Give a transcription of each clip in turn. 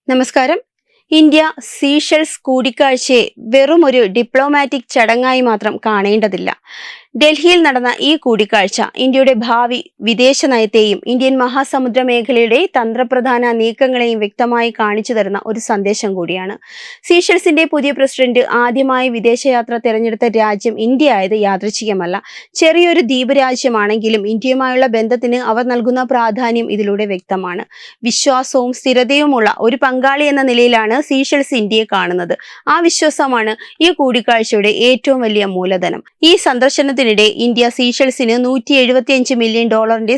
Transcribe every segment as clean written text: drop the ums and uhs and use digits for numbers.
നമസ്കാരം. India Seychelles കൂടിക്കാഴ്ചയെ വെറും ഒരു ഡിപ്ലോമാറ്റിക് ചടങ്ങായി മാത്രം കാണേണ്ടതില്ല. ഡൽഹിയിൽ നടന്ന ഈ കൂടിക്കാഴ്ച ഇന്ത്യയുടെ ഭാവി വിദേശ നയത്തെയും ഇന്ത്യൻ മഹാസമുദ്ര മേഖലയുടെ തന്ത്രപ്രധാന നീക്കങ്ങളെയും വ്യക്തമായി കാണിച്ചു തരുന്ന ഒരു സന്ദേശം കൂടിയാണ്. സീഷെൽസിന്റെ പുതിയ പ്രസിഡന്റ് ആദ്യമായി വിദേശയാത്ര തിരഞ്ഞെടുത്ത രാജ്യം ഇന്ത്യ ആയത് യാദൃച്ഛികമല്ല. ചെറിയൊരു ദ്വീപ് രാജ്യമാണെങ്കിലും ഇന്ത്യയുമായുള്ള ബന്ധത്തിന് അവർ നൽകുന്ന പ്രാധാന്യം ഇതിലൂടെ വ്യക്തമാണ്. വിശ്വാസവും സ്ഥിരതയുമുള്ള ഒരു പങ്കാളി എന്ന നിലയിലാണ് സീഷെൽസ് ഇന്ത്യയെ കാണുന്നത്. ആ വിശ്വാസമാണ് ഈ കൂടിക്കാഴ്ചയുടെ ഏറ്റവും വലിയ മൂലധനം. ഈ സന്ദർശനത്തിനിടെ ഇന്ത്യ സീഷെൽസിന് $175 മില്യൺ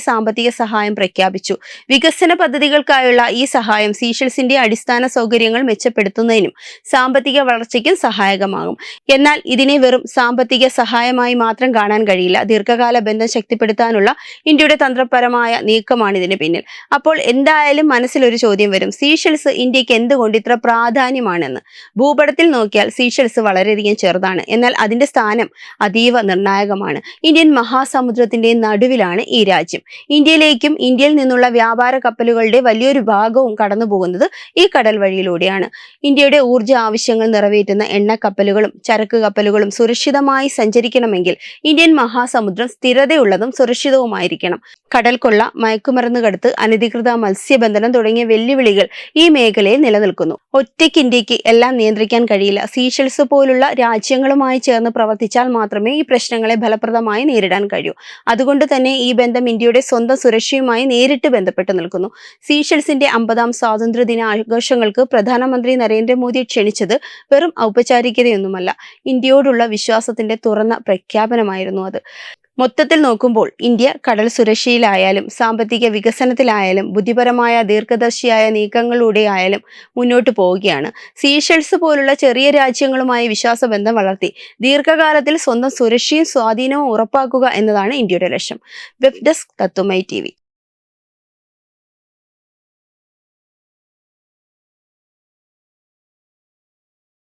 സാമ്പത്തിക സഹായം പ്രഖ്യാപിച്ചു. വികസന പദ്ധതികൾക്കായുള്ള ഈ സഹായം സീഷെൽസിന്റെ അടിസ്ഥാന സൗകര്യങ്ങൾ മെച്ചപ്പെടുത്തുന്നതിനും സാമ്പത്തിക വളർച്ചയ്ക്കും സഹായകമാകും. എന്നാൽ ഇതിനെ വെറും സാമ്പത്തിക സഹായമായി മാത്രം കാണാൻ കഴിയില്ല. ദീർഘകാല ബന്ധം ശക്തിപ്പെടുത്താനുള്ള ഇന്ത്യയുടെ തന്ത്രപരമായ നീക്കമാണ് ഇതിന് പിന്നിൽ. അപ്പോൾ എന്തായാലും മനസ്സിലൊരു ചോദ്യം വരും: സീഷെൽസ് ഇന്ത്യക്ക് എന്തുകൊണ്ട് ഇത്ര പ്രാധാന്യമാണെന്ന്. ഭൂപടത്തിൽ നോക്കിയാൽ സീഷെൽസ് വളരെയധികം ചെറുതാണ്, എന്നാൽ അതിന്റെ സ്ഥാനം അതീവ നിർണായകമാണ്. ഇന്ത്യൻ മഹാസമുദ്രത്തിന്റെ നടുവിലാണ് ഈ രാജ്യം. ഇന്ത്യയിലേക്കും ഇന്ത്യയിൽ നിന്നുള്ള വ്യാപാര കപ്പലുകളുടെ വലിയൊരു ഭാഗവും കടന്നുപോകുന്നത് ഈ കടൽ വഴിയിലൂടെയാണ്. ഇന്ത്യയുടെ ഊർജ്ജ ആവശ്യങ്ങൾ നിറവേറ്റുന്ന എണ്ണക്കപ്പലുകളും ചരക്ക് കപ്പലുകളും സുരക്ഷിതമായി സഞ്ചരിക്കണമെങ്കിൽ ഇന്ത്യൻ മഹാസമുദ്രം സ്ഥിരതയുള്ളതും സുരക്ഷിതവുമായിരിക്കണം. കടൽക്കൊള്ള, മയക്കുമരുന്ന് കടത്ത്, അനധികൃത മത്സ്യബന്ധനം തുടങ്ങിയ വെല്ലുവിളികൾ ഈ മേഖലയിൽ നിലനിൽക്കുന്നു. ഒറ്റയ്ക്ക് ഇന്ത്യക്ക് എല്ലാം നിയന്ത്രിക്കാൻ കഴിയില്ല. സീഷെൽസ് പോലുള്ള രാജ്യങ്ങളുമായി ചേർന്ന് പ്രവർത്തിച്ചാൽ മാത്രമേ ഈ പ്രശ്നങ്ങളെ ഫലപ്രദമായി നേരിടാൻ കഴിയൂ. അതുകൊണ്ട് തന്നെ ഈ ബന്ധം ഇന്ത്യയുടെ സ്വന്തം സുരക്ഷയുമായി നേരിട്ട് ബന്ധപ്പെട്ട് നിൽക്കുന്നു. സീഷെൽസിന്റെ 50ാം സ്വാതന്ത്ര്യദിന ആഘോഷങ്ങൾക്ക് പ്രധാനമന്ത്രി നരേന്ദ്രമോദിയെ ക്ഷണിച്ചത് വെറും ഔപചാരികതയൊന്നുമല്ല, ഇന്ത്യയോടുള്ള വിശ്വാസത്തിന്റെ തുറന്ന പ്രഖ്യാപനമായിരുന്നു അത്. മൊത്തത്തിൽ നോക്കുമ്പോൾ ഇന്ത്യ കടൽ സുരക്ഷയിലായാലും സാമ്പത്തിക വികസനത്തിലായാലും ബുദ്ധിപരമായ ദീർഘദർശിയായ നീക്കങ്ങളിലൂടെ ആയാലും മുന്നോട്ട് പോവുകയാണ്. സീഷെൽസ് പോലുള്ള ചെറിയ രാജ്യങ്ങളുമായി വിശ്വാസബന്ധം വളർത്തി ദീർഘകാലത്തിൽ സ്വന്തം സുരക്ഷയും സ്വാധീനവും ഉറപ്പാക്കുക എന്നതാണ് ഇന്ത്യയുടെ ലക്ഷ്യം. വെബ് ഡെസ്ക് തത്വമൈ TV.